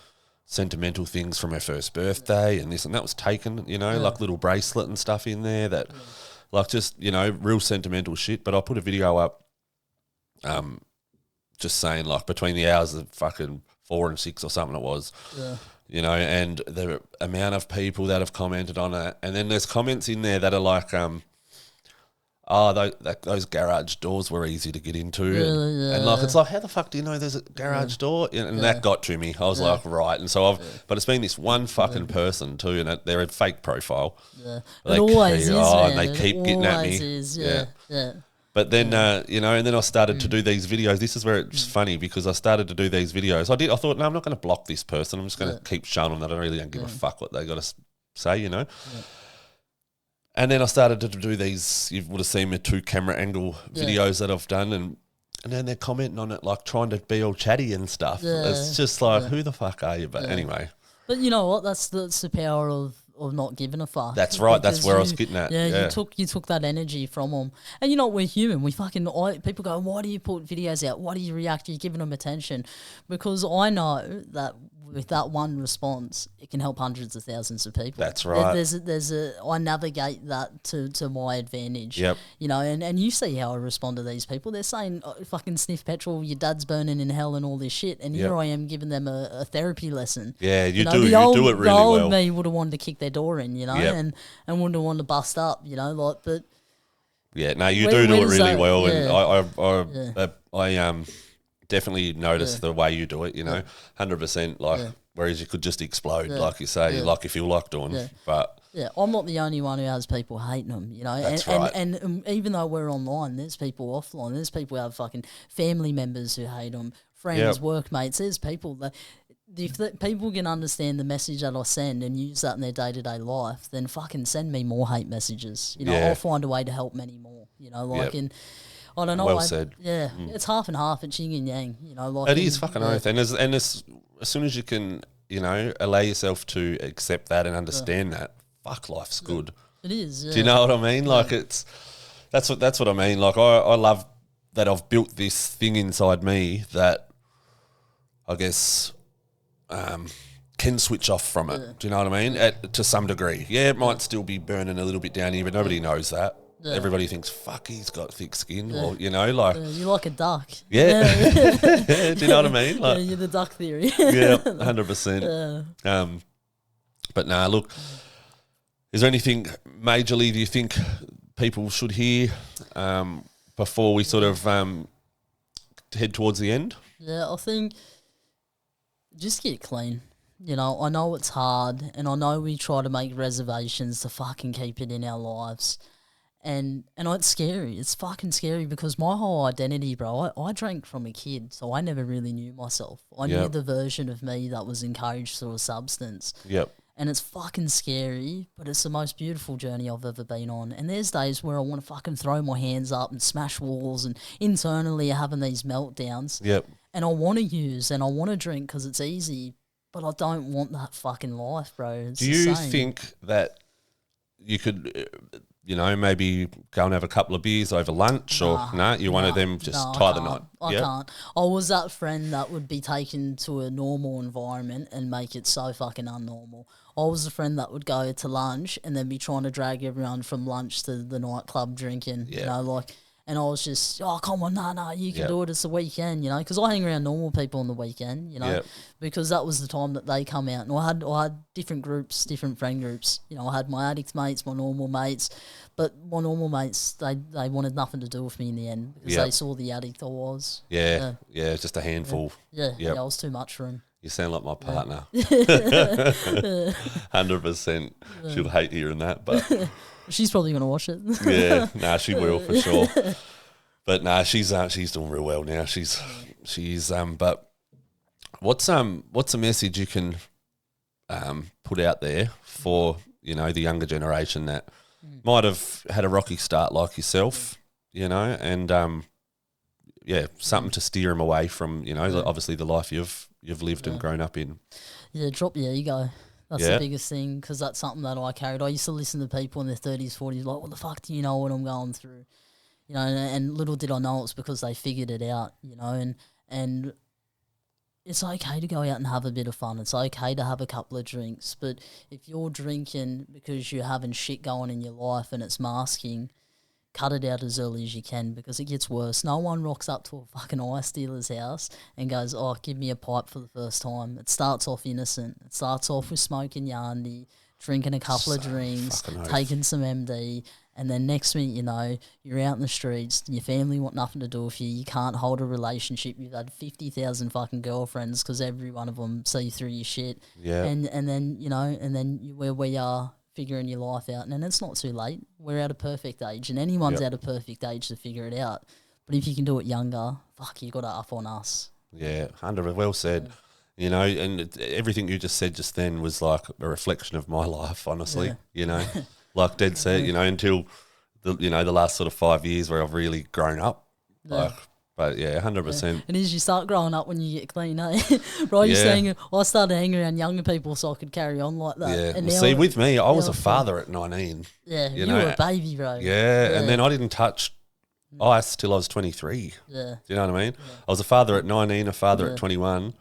sentimental things from her first birthday and this and that was taken. You know, like little bracelet and stuff in there that, like, just, you know, real sentimental shit. But I put a video up, just saying, like, between the hours of fucking 4 and 6 or something it was. Yeah. You know, and the amount of people that have commented on it, and then there's comments in there that are like, those garage doors were easy to get into, and like, it's like, how the fuck do you know there's a garage door? And that got to me. I was like, right, and so but it's been this one fucking person too, and they're a fake profile. Yeah, it always is, man. And they keep getting at me. Yeah. But then, you know, and then I started to do these videos. This is where it's funny, because I started to do these videos. I thought, no, I'm not going to block this person. I'm just going to keep showing them that I really don't give a fuck what they got to say, you know. Yeah. And then I started to do these. You would have seen my 2 camera angle videos that I've done, and then they're commenting on it, like, trying to be all chatty and stuff. Yeah. It's just like, who the fuck are you? But anyway. But you know what? That's the power of not giving a fuck. That's right. That's where I was getting at. Yeah, you took that energy from them. And you know, we're human. People go, why do you put videos out? Why do you react? You're giving them attention. Because I know that with that one response, it can help hundreds of thousands of people. That's right. I navigate that to my advantage. Yep. You know, and you see how I respond to these people. They're saying, fucking sniff petrol, your dad's burning in hell and all this shit. And here I am giving them a therapy lesson. Yeah, you do it really well. The old me would have wanted to kick their door in, you know, and wouldn't have wanted to bust up, you know, like, but. Yeah, no, you do it really well. And I definitely notice the way you do it, you know, 100%, like, whereas you could just explode, like you say, like you feel like doing, but. Yeah, I'm not the only one who has people hating them, you know. That's and, right. And even though we're online, there's people offline. There's people who have fucking family members who hate them, friends, workmates. There's people that, if people can understand the message that I send and use that in their day-to-day life, then fucking send me more hate messages. You know, I'll find a way to help many more, you know, like, and I don't know. Well said. Yeah, it's half and half. It's yin and yang. You know, like It is fucking oath. And as soon as you can, you know, allow yourself to accept that and understand that, fuck, life's good. It is. Yeah. Do you know what I mean? Like that's what I mean. Like I love that I've built this thing inside me that I guess can switch off from it. Yeah. Do you know what I mean? To some degree. Yeah, it might still be burning a little bit down here, but nobody knows that. Yeah. Everybody thinks, fuck, he's got thick skin. Or, you know, like... you're like a duck. Yeah. Do you know what I mean? Like, you're the duck theory. Yeah, 100%. But nah, look, is there anything majorly do you think people should hear before we sort of head towards the end? Yeah, I think just get clean. You know, I know it's hard, and I know we try to make reservations to fucking keep it in our lives. And it's scary. It's fucking scary because my whole identity, bro, I drank from a kid, so I never really knew myself. I knew the version of me that was encouraged through a substance. Yep. And it's fucking scary, but it's the most beautiful journey I've ever been on. And there's days where I want to fucking throw my hands up and smash walls, and internally having these meltdowns. Yep. And I want to use and I want to drink because it's easy, but I don't want that fucking life, bro. It's Do you think that you could, you know, maybe go and have a couple of beers over lunch or you're one of them just tie the knot? I can't. I was that friend that would be taken to a normal environment and make it so fucking unnormal. I was the friend that would go to lunch and then be trying to drag everyone from lunch to the nightclub drinking, you know, like... And I was just, oh, come on, no, you can do it. It's the weekend, you know, because I hang around normal people on the weekend, you know, because that was the time that they come out. And I had different groups, different friend groups. You know, I had my addict mates, my normal mates, but my normal mates, they wanted nothing to do with me in the end because they saw the addict I was. Yeah, just a handful. Yeah, I was too much for him. You sound like my partner. 100%. She'll hate hearing that, but... She's probably going to watch it. Yeah, she will for sure. But she's doing real well now. She's but what's a message you can put out there for, you know, the younger generation that might have had a rocky start like yourself, you know, and something to steer them away from, you know, obviously the life you've lived and grown up in. Yeah, drop your ego. That's the biggest thing, because that's something that I carried. I used to listen to people in their 30s, 40s, like, what the fuck do you know what I'm going through? You know, and little did I know it's because they figured it out, you know, and it's okay to go out and have a bit of fun. It's okay to have a couple of drinks. But if you're drinking because you're having shit going in your life and it's masking, cut it out as early as you can, because it gets worse. No one rocks up to a fucking ice dealer's house and goes, oh, give me a pipe for the first time. It starts off innocent. It starts off with smoking yandy, drinking a couple of drinks, taking some MD, and then next minute, you know, you're out in the streets, your family want nothing to do with you, you can't hold a relationship, you've had 50,000 fucking girlfriends because every one of them see through your shit. Yeah. And then, you know, and then where we are, figuring your life out, and it's not too late. We're at a perfect age, and anyone's at a perfect age to figure it out. But if you can do it younger, fuck, you got to up on us. Yeah, 100%. Well said. You know, and everything you just said just then was like a reflection of my life, honestly. You know, like Dad said, you know, until the last sort of 5 years where I've really grown up. Like, but 100%. And as you start growing up when you get clean, eh? Right, you're saying, I started hanging around younger people so I could carry on like that. Yeah, and see, with me, I was a father at 19. Yeah, you were a baby, bro. Yeah, and then I didn't touch ice till I was 23. Yeah. Do you know what I mean? Yeah. I was a father at 19, a father at 21,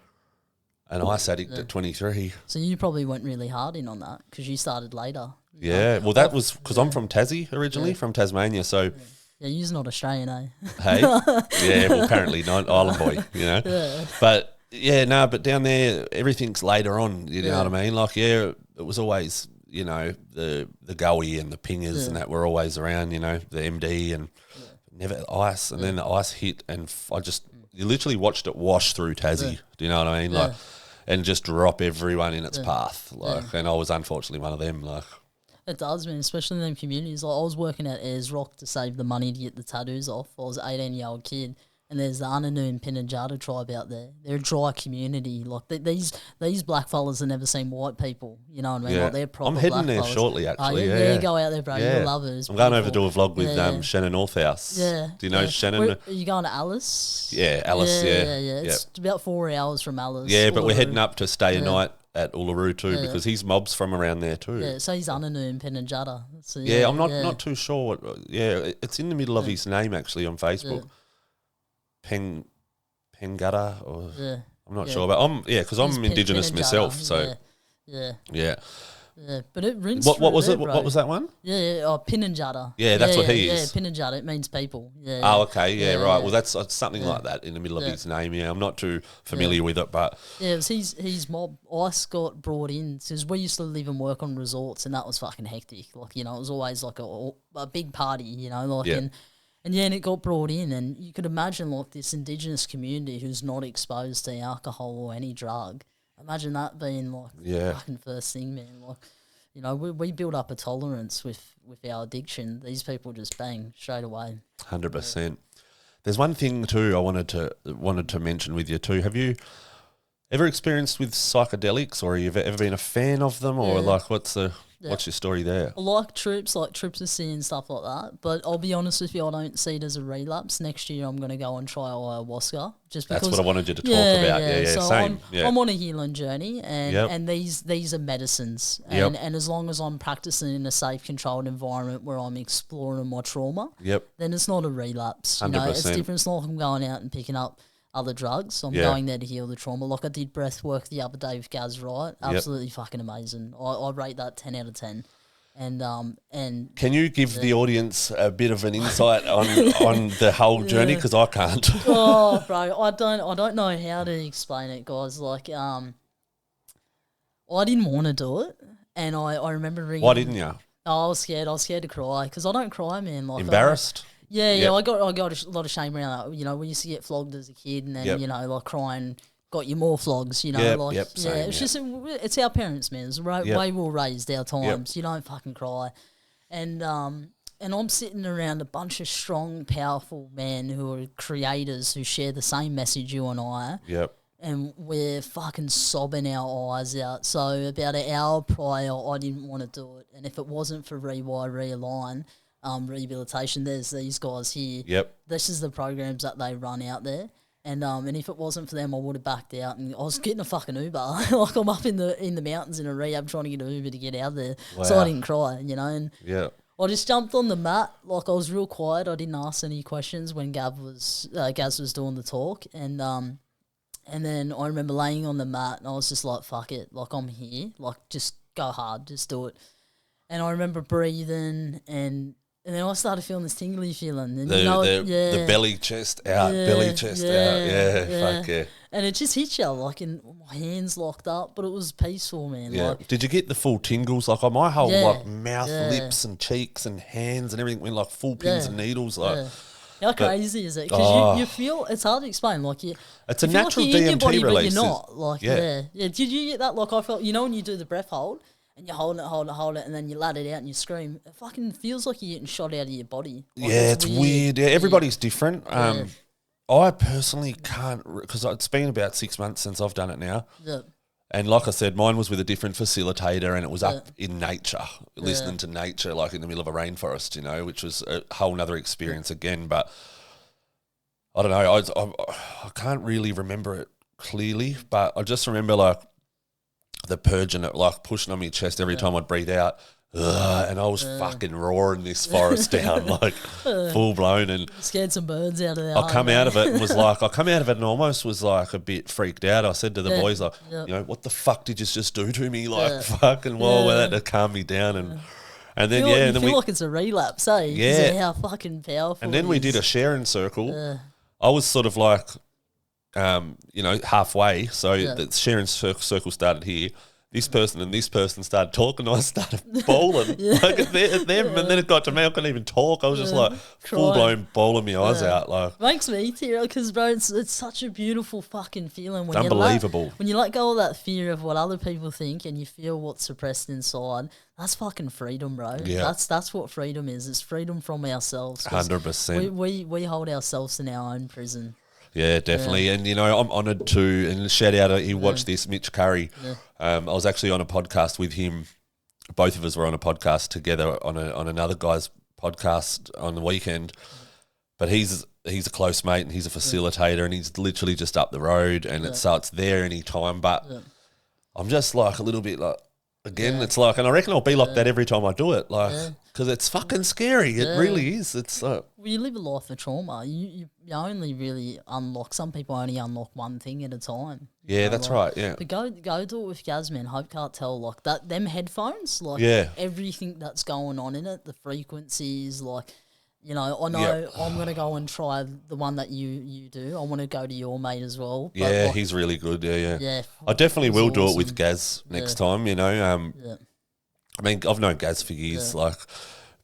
an ice addict at 23. So you probably went really hard in on that because you started later. Yeah, well, that was because I'm from Tassie originally, from Tasmania, so... Yeah. Yeah, you're not Australian, eh? Hey? Yeah, well, apparently not. Island boy, you know? Yeah. But, but down there, everything's later on, you know what I mean? Like, it was always, you know, the goey and the pingers and that were always around, you know, the MD and never ice. And then the ice hit and you literally watched it wash through Tassie. Do you know what I mean? Like, and just drop everyone in its path. Like, and I was unfortunately one of them, like... It does, man, especially in them communities. Like, I was working at Ayers Rock to save the money to get the tattoos off. I was an 18-year-old kid, and there's the Ananu and Pinanjata tribe out there. They're a dry community. Like these black fellas have never seen white people. You know what I mean? Yeah. Like they're proper I'm heading black there fellas. shortly, actually. Yeah, go out there, bro. You'll love it. It's I'm going over to beautiful. do a vlog with Shannon Northhouse. Yeah. Do you know Shannon? Are you going to Alice? Yeah, Alice, yeah. It's about 4 hours from Alice. Yeah, but we're Uluru. heading up to stay a night at Uluru too because his mob's from around there too. Yeah, so he's Ananu and Pinanjata. So, I'm not too sure. It's in the middle of his name actually on Facebook. Pengata or I'm not sure, but because I'm Indigenous myself. So yeah. But it rinsed. What was there, it? bro. What was that one? Pinanjata. Yeah, that's what he is. Yeah, Pinanjata. It means people. Yeah. Oh, okay. Yeah, right. Well, that's something like that in the middle of his name. Yeah, I'm not too familiar with it, but yeah, it was his mob. Ice got brought in because we used to live and work on resorts, and that was fucking hectic. Like it was always like a big party. And it got brought in, and you could imagine like this Indigenous community who's not exposed to alcohol or any drug. Imagine that being like the fucking first thing, man. Like, we build up a tolerance with our addiction. These people just bang straight away. 100%. There's one thing too I wanted to mention with you too. Have you ever experienced with psychedelics, or have you ever been a fan of them, or like what's your story there? I like trips ecstasy and stuff like that, but I'll be honest with you, I don't see it as a relapse. Next year I'm going to go and try ayahuasca. Just because, that's what I wanted you to talk about. Yeah, so same. I'm on a healing journey, and these are medicines, and as long as I'm practicing in a safe, controlled environment where I'm exploring my trauma, then it's not a relapse. 100%. It's different. It's not like I'm going out and picking up other drugs. I'm going there to heal the trauma. Like I did breath work the other day with Gaz Wright. Absolutely fucking amazing. I rate that 10 out of 10. And can you give the audience a bit of an insight on the whole journey, because I can't. Oh, bro, I don't know how to explain it, guys. Like, I didn't want to do it, and I remember ringing. Why didn't you? I was scared. I was scared to cry because I don't cry, man. Like embarrassed. I got a lot of shame around that. We used to get flogged as a kid, and then like crying got you more flogs. Same, it's our parents, man. It's the way we were raised, our times. You don't fucking cry, and I'm sitting around a bunch of strong, powerful men who are creators who share the same message you and I. And we're fucking sobbing our eyes out. So about an hour prior, I didn't want to do it, and if it wasn't for Rewire, Realign. Rehabilitation, there's these guys here. This is the programs that they run out there, and if it wasn't for them, I would have backed out. And I was getting a fucking Uber, like I'm up in the mountains in a rehab trying to get an Uber to get out there. Wow. So I didn't cry, And I just jumped on the mat, like I was real quiet. I didn't ask any questions when Gaz was doing the talk, and then I remember laying on the mat, and I was just like, "Fuck it, like I'm here, like just go hard, just do it." And I remember breathing and then I started feeling this tingly feeling. And the belly chest out, fuck yeah. And it just hit you, like, and my hands locked up, but it was peaceful, man. Yeah. Like, did you get the full tingles? Like, on my whole, mouth, lips and cheeks and hands and everything went like full pins and needles. Like, how crazy is it? Because you feel, it's hard to explain. Like, it's a natural DMT body, release. But you're not. Like, Did you get that? Like, I felt, when you do the breath hold, and you hold it, and then you let it out and you scream. It fucking feels like you're getting shot out of your body. Like, it's weird. Yeah, everybody's different. I personally can't, because it's been about 6 months since I've done it now. And like I said, mine was with a different facilitator, and it was up in nature, listening to nature, like in the middle of a rainforest, which was a whole nother experience again. But I don't know, I can't really remember it clearly, but I just remember like the purging it, like pushing on my chest every time I'd breathe out. And I was fucking roaring this forest down, like full blown, and scared some birds out of there. I come out of it and almost was like a bit freaked out. I said to the boys, like, what the fuck did you just do to me? Like, fucking, that to calm me down. And then, and then we feel like it's a relapse, eh? Yeah. How fucking powerful. And then we did a sharing circle. I was sort of like, halfway. So the sharing circle started here. this person and this person started talking. I started bawling like at them, and then it got to me. I couldn't even talk. I was just like full blown bawling my eyes out. Like makes me tear because, bro, it's such a beautiful fucking feeling when unbelievable. When you let go of that fear of what other people think and you feel what's suppressed inside. That's fucking freedom, bro. Yeah. That's what freedom is. It's freedom from ourselves. 100%. We hold ourselves in our own prison. Yeah, definitely. Yeah. And, you know, I'm honoured to, and shout out, he watched this, Mitch Curry. Yeah. I was actually on a podcast with him. Both of us were on a podcast together on another guy's podcast on the weekend. But he's a close mate and he's a facilitator and he's literally just up the road and so it's there any time. But I'm just like a little bit like, again, it's like, and I reckon I'll be like that every time I do it, like, because it's fucking scary. It really is. It's well, you live a life of trauma. You only really unlock. Some people only unlock one thing at a time. Yeah, that's right. Yeah, but go do it with Gaz, man. Hope Cartel, like that. Them headphones, like everything that's going on in it, the frequencies, like. You know, I know I'm going to go and try the one that you do. I want to go to your mate as well. Yeah, like, he's really good. Yeah. I definitely will do it with Gaz next time, you know. I mean, I've known Gaz for years, like,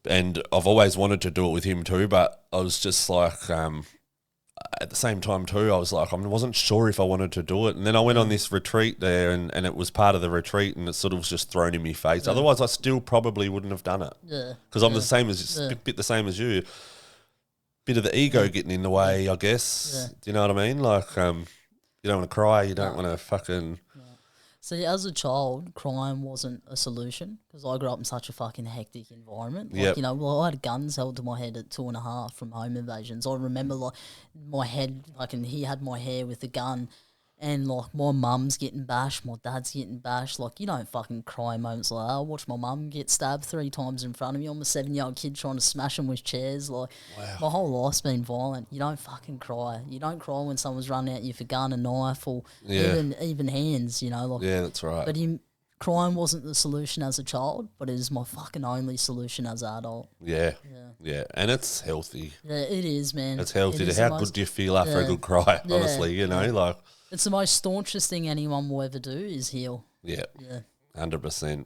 and I've always wanted to do it with him too, but I was just like, at the same time too, I was like, I wasn't sure if I wanted to do it. And then I went on this retreat there and it was part of the retreat and it sort of was just thrown in my face. Otherwise, I still probably wouldn't have done it. Yeah. Because I'm the same as, bit the same as you. Bit of the ego getting in the way, I guess. Yeah. Do you know what I mean? Like, you don't want to cry. You don't want to fucking... See, as a child, crime wasn't a solution because I grew up in such a fucking hectic environment. Like, you know, well, I had guns held to my head at 2.5 from home invasions. I remember, like, my head, like, and he had my hair with a gun and, like, my mum's getting bashed, my dad's getting bashed. Like, you don't fucking cry moments like that. I watched my mum get stabbed 3 times in front of me. I'm a 7-year-old kid trying to smash him with chairs. Like, my whole life's been violent. You don't fucking cry. You don't cry when someone's running at you for gun, a knife, or even hands, you know. Like, yeah, that's right. But crime wasn't the solution as a child, but it is my fucking only solution as an adult. Yeah. And it's healthy. Yeah, it is, man. It's healthy. How good do you feel after a good cry, honestly, you know, like... It's the most staunchest thing anyone will ever do is heal. Yeah. 100%.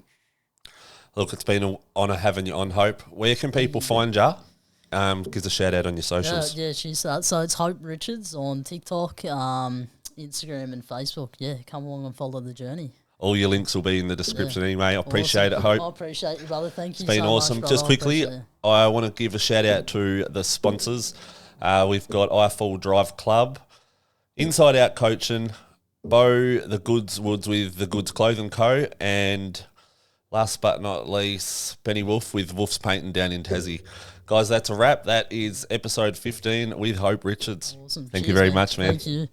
Look, it's been an honour having you on, Hope. Where can people find you? Give us a shout out on your socials. Yeah, she's that. So it's Hope Richards on TikTok, Instagram and Facebook. Yeah, come along and follow the journey. All your links will be in the description anyway. I appreciate it, Hope. I appreciate you, brother. Thank you so much. It's been awesome. Just quickly, I want to give a shout out to the sponsors. We've got Eiffel Drive Club, Inside Out Coaching, Bo the Goods Woods with the Goods Clothing Co. And last but not least, Penny Wolf with Wolf's Painting down in Tassie. Guys, that's a wrap. That is episode 15 with Hope Richards. Awesome. Thank you very much, man. Thank you.